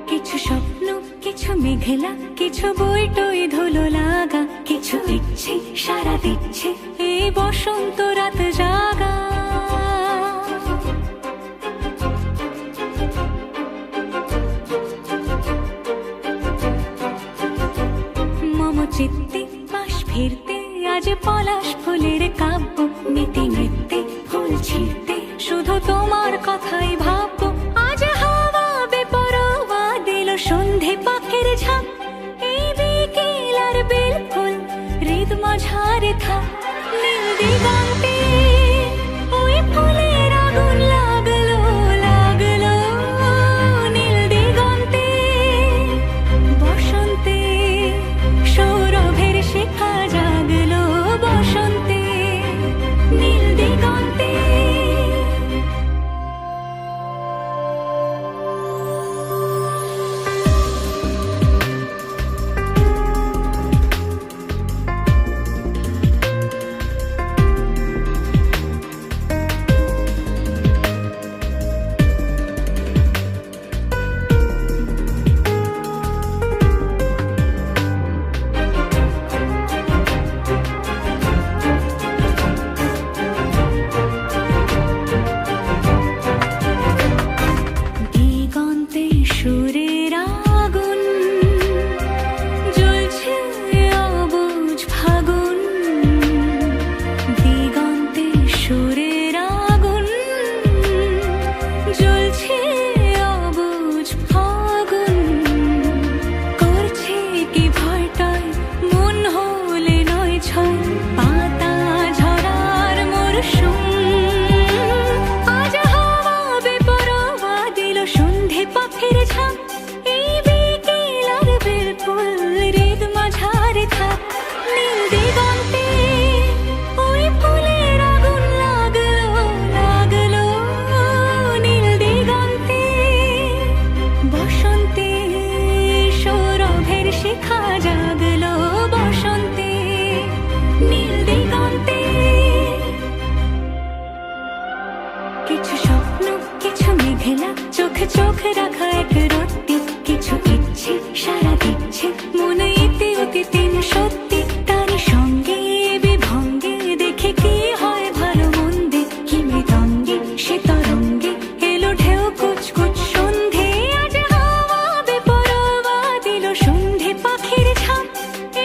কিছু স্বপ্ন, কিছু মেঘলা, কিছু বইটই ধুলো লাগা, কিছু ইচ্ছে সারা দিচ্ছে এই বসন্ত রাত জাগা। মম চিত্তে পাশ ফিরতে আজ পলাশ ফুলের কাব্য, নীতি নৃত্যে ফুল ছিঁড়তে শুধু তোমার কথাই ভাববো। আজ হাওয়া বেপরোয়া দিল সন্ধে পাখির ঝাঁক, এই বিকেল আর বেলফুল হৃদ মাঝারে থাক। নীল দিগন্তে ওই ফুলের আগুন লাগলো লাগলো, নীল দিগন্তে বসন্তে সৌরভের শিখা জাগলো, বসন্তে নীল দিগন্তে। দিগন্তে সুরের আগুন জ্বলছে অবুঝ ফাগুন, দিগন্তে সুরের আগুন জ্বলছে অবুঝ ফাগুন। করছে কি ভয়টায় মন হলে নয় ছয়, পাতা ঝরার মরশুম। আজ হাওয়া বেপরোয়া দিল সন্ধে পাখির ঝাঁক, এই বিকেল আর বেলফুল হৃদ মাঝারে থাক। নীল দিগন্তে ওই ফুলের আগুন লাগলো লাগলো, নীল দিগন্তে বসন্তে সৌরভের শিখা জাগলো, বসন্তে নীল দিগন্তে। কিছু স্বপ্ন, কিছু মেঘলা, চোখে চোখ রাখা এক রত্তি, কিছু ইচ্ছে সারা দিচ্ছে মনে ইতি অতীতে সত্যি। তার সঙ্গে বিভঙ্গে দেখে কি হয় ভালো মন্দে, কি মৃদঙ্গে সে তরঙ্গে এলো ঢেউ কুচকুচ সন্ধে। আজ হাওয়া বেপরোয়া দিল সন্ধে পাখির ঝাঁক,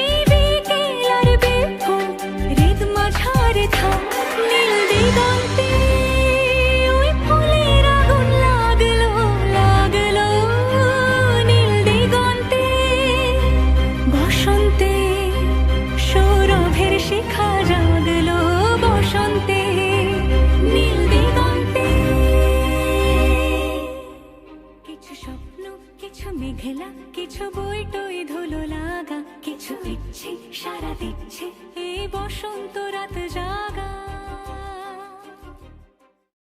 এই বিকেল আর বেলফুল হৃদ মাঝারে থাক। নীল দিগন্তে ওই ফুলের আগুন লাগলো লাগলো, নীল দিগন্তে বসন্তে সৌরভের শিখা জাগলো, বসন্তে নীল দিগন্তে। কিছু স্বপ্ন, কিছু মেঘলা, কিছু বইটই ধুলো লাগা, কিছু ইচ্ছে সারা দিচ্ছে এই বসন্ত রাত জাগা।